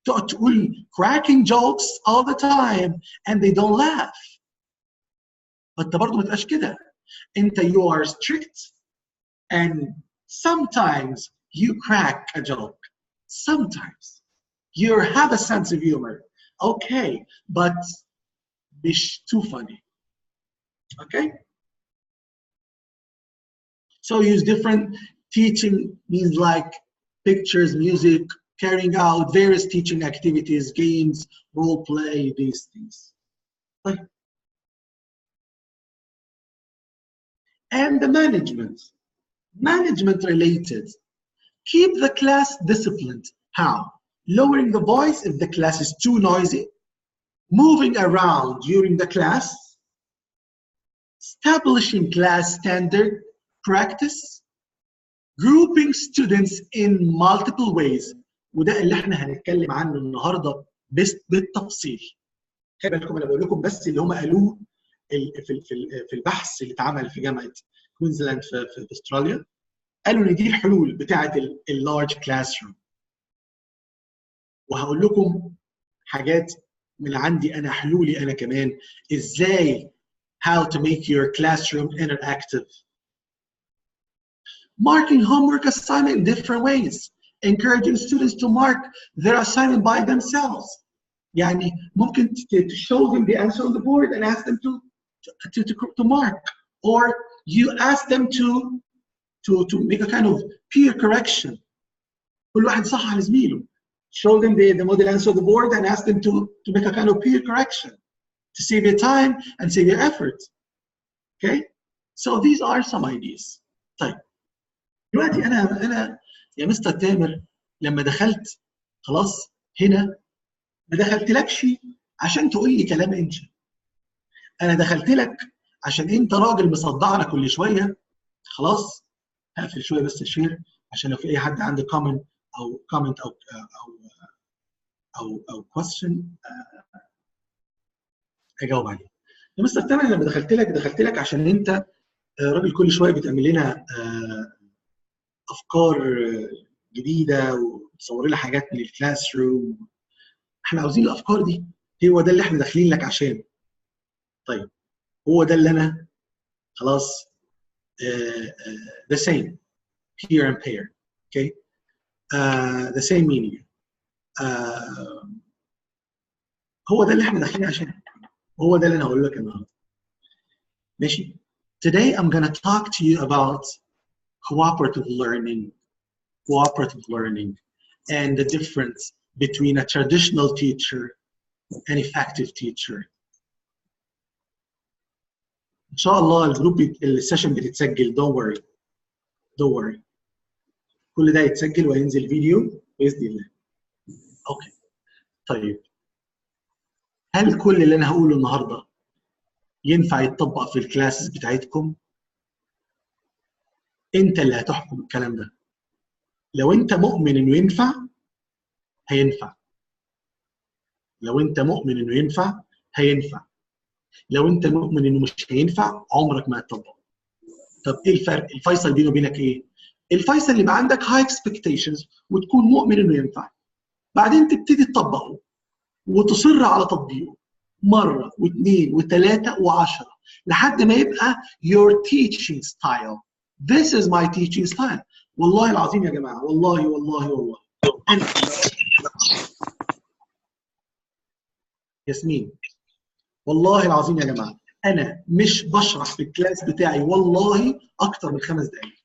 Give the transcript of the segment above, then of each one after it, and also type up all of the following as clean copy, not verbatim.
تقعد تقول cracking jokes all the time and they don't laugh. فانت برضه ما تبقاش كده. انت you are strict and sometimes you crack a joke. Sometimes you have a sense of humor. Okay, but مش too funny. Okay? So use different teaching means like pictures, music, carrying out various teaching activities, games, role play, these things. And the management related. Keep the class disciplined. How? Lowering the voice if the class is too noisy, moving around during the class, establishing class standard practice, grouping students in multiple ways. وده اللي احنا هنتكلم عنه النهارده بالتفصيل. خلي بالكم انا بقول لكم بس اللي هم قالوه في البحث اللي اتعمل في جامعه كوينزلاند في استراليا. قالوا ان دي الحلول بتاعه اللارج كلاس روم. وهقول لكم حاجات من عندي انا، حلولي انا كمان ازاي how to make your classroom interactive. Marking homework assignment in different ways. Encouraging students to mark their assignment by themselves. يعني ممكن to show them the answer on the board and ask them to mark, or you ask them to make a kind of peer correction. كل واحد صح على زميله. Show them the model answer on the board and ask them to make a kind of peer correction to save your time and save your effort. Okay? So these are some ideas. طيب دلوقتي انا يا مستر تامر لما دخلت خلاص هنا ما دخلتلكش عشان تقول لي كلام انشا. انا دخلت لك عشان انت راجل مصدعنا كل شويه. خلاص هقفل شويه بس الشير عشان لو في اي حد عنده كومنت او question اجاوب عليه. يا مستر تامر لما دخلت لك عشان انت راجل كل شويه بتعمل لنا افكار جديده وتصور لنا حاجات من الكلاس روم. احنا عاوزين الافكار دي، هو ده اللي احنا داخلين لك عشان. طيب هو ده اللي انا خلاص the same peer and pair. Okay, the same meaning. هو ده اللي احنا داخلين عشان، هو ده اللي انا هقول لك النهارده. ماشي. Today I'm going to talk to you about cooperative learning and the difference between a traditional teacher and effective teacher. ان شاء الله الجروب السيشن بتتسجل. don't worry. كل ده يتسجل وينزل فيديو باذن الله. اوكي. طيب هل كل اللي انا هقوله النهارده ينفع يتطبق في الكلاسز بتاعتكم؟ انت اللي هتحكم الكلام ده. لو انت مؤمن انه ينفع هينفع. لو انت مؤمن انه ينفع هينفع. لو انت مؤمن انه مش هينفع عمرك ما هتطبق. طب ايه الفرق؟ الفيصل بينه وبينك ايه؟ الفيصل اللي يبقى عندك هاي اكسبكتيشنز وتكون مؤمن انه ينفع. بعدين تبتدي تطبقه وتصر على تطبيقه مره واثنين وثلاثه و10 لحد ما يبقى your teaching style. This is my teaching style. والله العظيم يا جماعه، والله أنا ياسمين، والله العظيم يا جماعه انا مش بشرح في الكلاس بتاعي والله اكتر من 5 دقائق.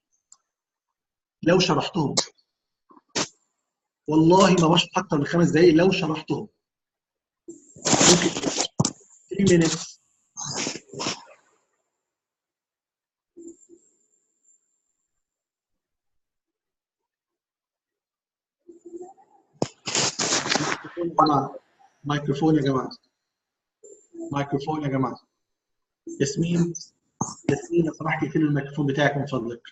لو شرحتهم والله ما بشرح اكتر من 5 دقائق. لو شرحتهم ممكن 3 minutes. مايكروفون يا جماعه، مايكروفون يا جماعه. ياسمين لو سمحتي اقفلي الميكروفون بتاعك من فضلك.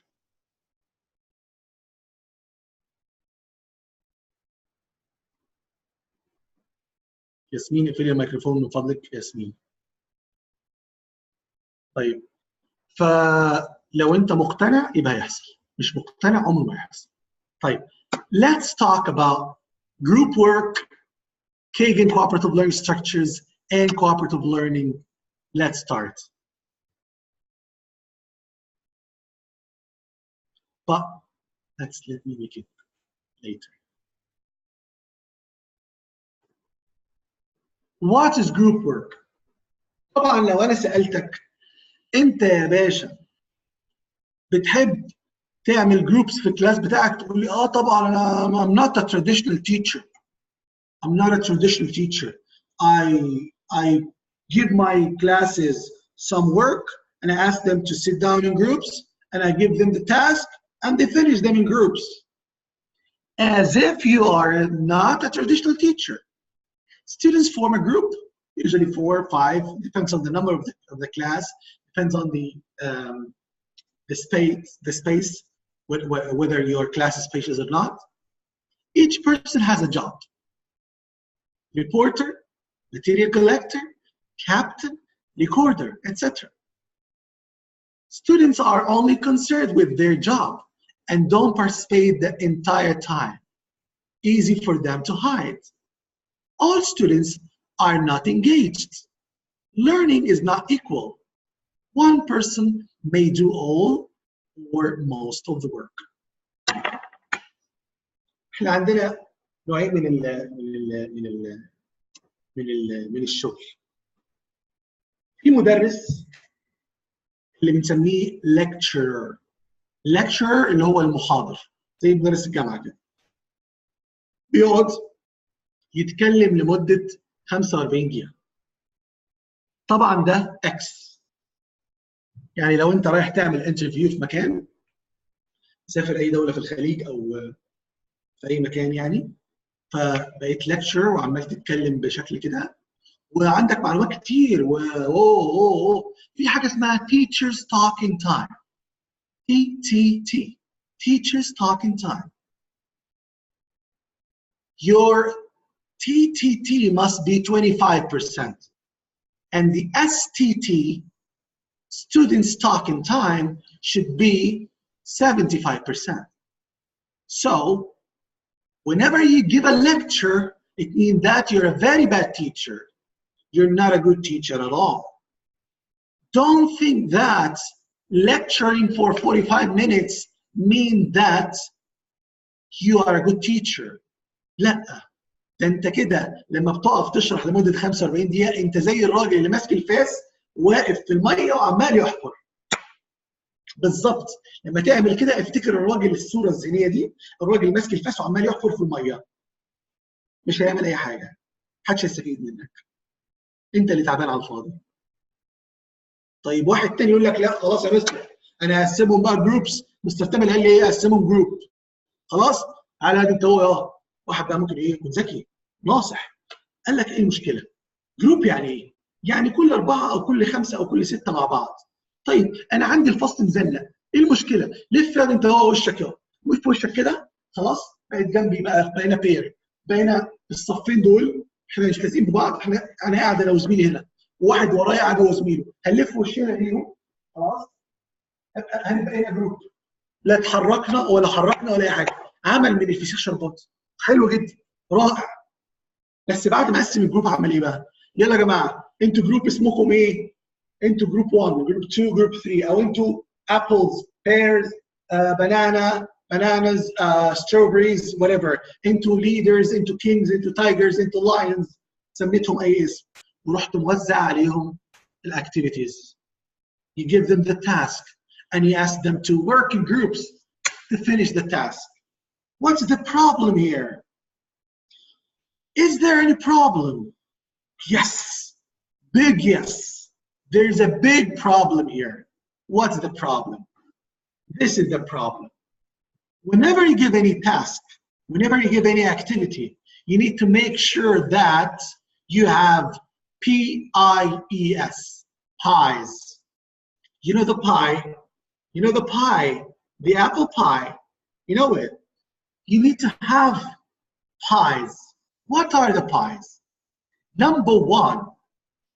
ياسمين اقفلي الميكروفون من فضلك ياسمين. طيب فلو انت مقتنع يبقى هيحصل، مش مقتنع عمره ما هيحصل. طيب let's talk about group work Kagan cooperative learning structures and cooperative learning. Let's start. But let me make it later. What is group work? طبعا لو انا سالتك انت يا باشا بتحب تعمل جروبس في الكلاس بتاعك تقول لي طبعا انا I'm not a traditional teacher. I'm not a traditional teacher. I give my classes some work and I ask them to sit down in groups and I give them the task and they finish them in groups. As if you are not a traditional teacher. Students form a group, usually 4 or 5, depends on the number of the class, depends on the space, whether your class is spacious or not. Each person has a job. Reporter, material collector, captain, recorder, etc. Students are only concerned with their job and don't participate the entire time. Easy for them to hide. All students are not engaged. Learning is not equal. One person may do all or most of the work. احنا عندنا نوعين من الشغل. في مدرس اللي بنسميه lecturer. lecturer اللي هو المحاضر زي مدرس الجامعه كده. بيقعد يتكلم لمده 45 دقيقه. طبعا ده اكس. يعني لو انت رايح تعمل انترفيو في مكان، سافر اي دوله في الخليج او في اي مكان يعني، فبقيت لكتشر وعمال تتكلم بشكل كده وعندك معلومات كتير في حاجه اسمها teachers talking time. TTT. Teachers talking time. Your TTT must be 25% and the STT, students talking time, should be 75%. So whenever you give a lecture, it means that you're a very bad teacher. You're not a good teacher at all. Don't think that lecturing for 45 minutes means that you are a good teacher. لا، ده انت كده لما بتقف تشرح لمده 45 دقيقه انت زي الراجل اللي ماسك الفاس واقف في الميه وعمال يحفر. بالظبط، لما تعمل كده افتكر الراجل الصوره الذهنيه دي، الراجل ماسك الفاس وعمال يحفر في الميه. مش هيعمل اي حاجه، محدش هيستفيد منك. انت اللي تعبان على الفاضي. طيب واحد تاني يقول لك لا خلاص يا مستر انا هقسمهم بقى جروبس. مستر تامر قال لي ايه؟ اقسمهم جروب. خلاص على قد انت هو واحد بقى ممكن ايه يكون ذكي ناصح. قال لك ايه المشكله؟ جروب يعني ايه؟ يعني كل 4 او كل 5 او كل 6 مع بعض. طيب انا عندي الفصل مزنق، ايه المشكله؟ لف يا انت هو وشك اهو، وقف وشك كده خلاص بقيت جنبي بقى، بقينا بير، بقينا الصفين دول احنا مش لازقين ببعض، انا قاعد انا وزميلي هنا وواحد ورايا قاعد هو وزميله، هنلف وشنا ليهم خلاص هنبقى هنا جروب. لا اتحركنا ولا حركنا ولا اي حاجه. عمل من الفسيخ شربات. حلو جدا رائع. بس بعد ما قسم الجروب عمل ايه بقى؟ يلا يا جماعه انتوا جروب اسمكم ايه؟ انتوا جروب 1 جروب 2 جروب 3 او انتوا apples pears bananas strawberries whatever. انتوا leaders انتوا kings انتوا tigers انتوا lions. سميتهم اي اسم ورحت موزع عليهم الاكتيفيتيز. You give them the task and you ask them to work in groups to finish the task. What's the problem here? Is there any problem? Yes. Big yes. There's a big problem here. What's the problem? This is the problem. Whenever you give any task, whenever you give any activity, you need to make sure that you have PIES, pies. You know the pie? You know the pie, the apple pie, you know it. You need to have pies. What are the pies? Number 1,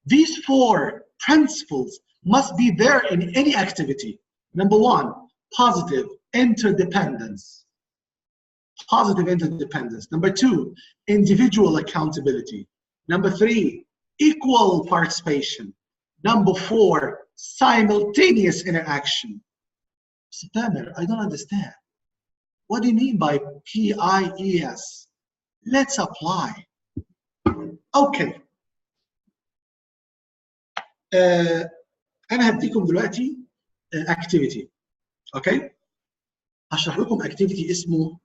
these 4 principles must be there in any activity. Number 1, positive interdependence. positive interdependence. Number 2, individual accountability. Number 3, equal participation. Number 4, simultaneous interaction. Mr. Tamer, I don't understand. What do you mean by PIES? Let's apply. Okay. أنا هديكم دلوقتي activity. Okay. هشرح لكم activity اسمه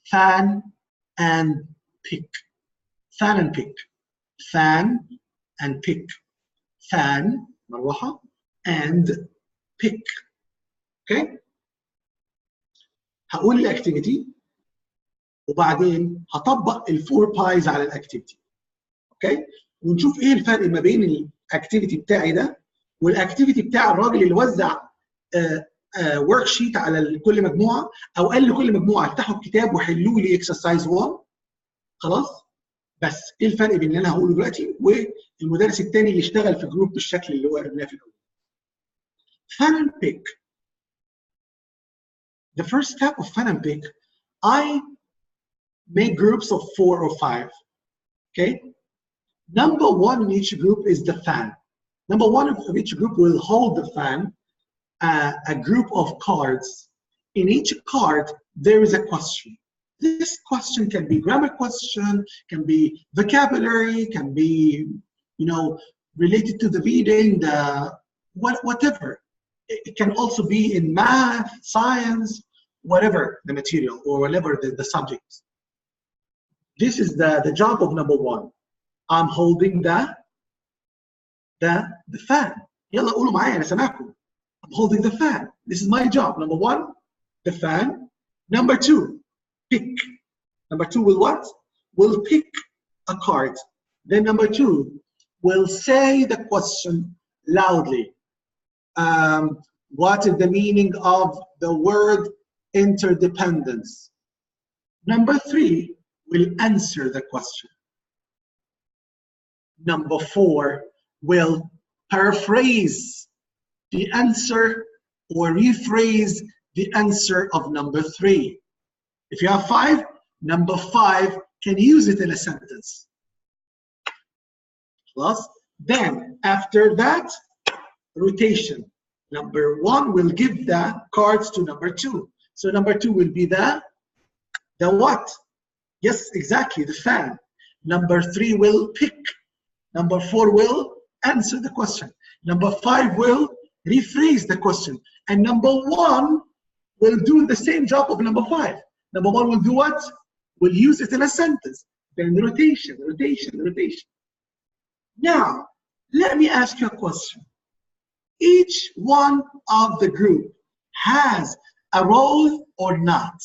fan and pick. Fan and pick. Fan and pick. Fan مروحة and pick. Okay. هقول الاكتيفيتي وبعدين هطبق الفور بايز على الاكتيفيتي. اوكي. ونشوف ايه الفرق ما بين الاكتيفيتي بتاعي ده والاكتيفيتي بتاع الراجل اللي وزع ورك شيت على كل مجموعه او قال لكل مجموعه افتحوا الكتاب وحلوا لي اكسرسايز 1. خلاص. بس ايه الفرق بين اللي انا هقوله دلوقتي والمدرس الثاني اللي اشتغل في جروب بالشكل اللي هو قلناه في الاول. Fan and pick. The first step of fan and pick, I make groups of 4 or 5. Okay. Number 1 in each group is the fan. Number 1 of each group will hold the fan, a group of cards. In each card, there is a question. This question can be grammar question, can be vocabulary, can be, related to the reading, whatever. It can also be in math, science, whatever the material or whatever the subject. This is the job of number 1. I'm holding the fan. يلا قولوا معايا أنا سامعكم. I'm holding the fan. This is my job. Number 1, the fan. Number 2, pick. Number 2 will what? Will pick a card. Then number 2 will say the question loudly. What is the meaning of the word interdependence? Number 3 will answer the question. Number 4 will paraphrase the answer or rephrase the answer of number 3. If you have 5, number 5 can use it in a sentence. Plus, then after that, rotation. Number 1 will give the cards to number 2. So number 2 will be the what? Yes, exactly, the fan. Number 3 will pick. Number 4 will answer the question. Number 5 will rephrase the question. And number 1 will do the same job of number 5. Number 1 will do what? Will use it in a sentence. Then rotation, rotation, rotation. Now, let me ask you a question. Each one of the group has a role or not?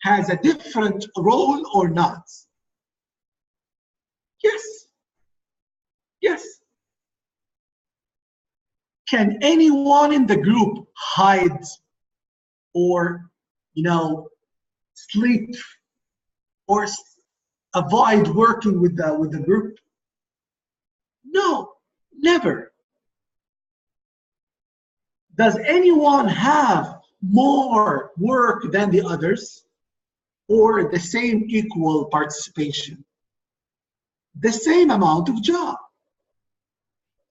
Has a different role or not? Yes. Yes. Can anyone in the group hide or, sleep or avoid working with the group? No, never. Does anyone have more work than the others or the same equal participation? The same amount of job.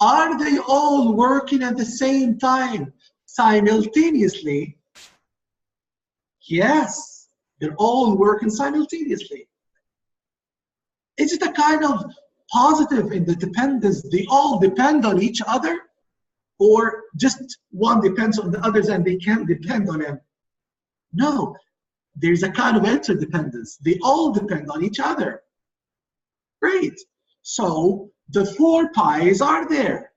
Are they all working at the same time, simultaneously? Yes, they're all working simultaneously. Is it a kind of positive interdependence? They all depend on each other? Or just one depends on the others and they can't depend on him? No, there's a kind of interdependence. They all depend on each other. Great. So the 4 pies are there.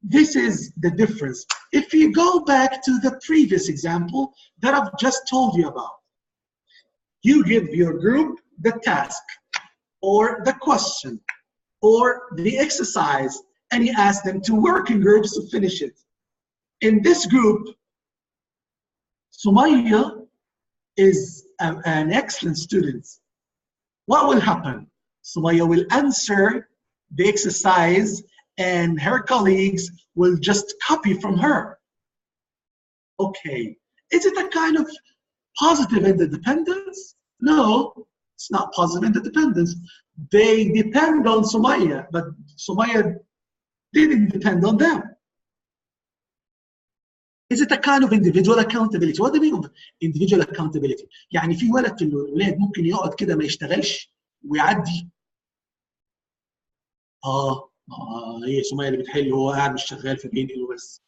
This is the difference. If you go back to the previous example that I've just told you about, you give your group the task or the question or the exercise and you ask them to work in groups to finish it. In this group, Sumaya is an excellent student. What will happen? Sumaya will answer the exercise and her colleagues will just copy from her. Okay, Is it a kind of positive interdependence? No, it's not positive interdependence. They depend on Sumaya, but Sumaya didn't depend on them. Is it a kind of individual accountability? What do you mean of individual accountability؟ يعني في ولد في الولاد ممكن يقعد كده ما يشتغلش ويعدي. هي سمية اللي بتحل وهو قاعد مش شغال فبينقل وبس.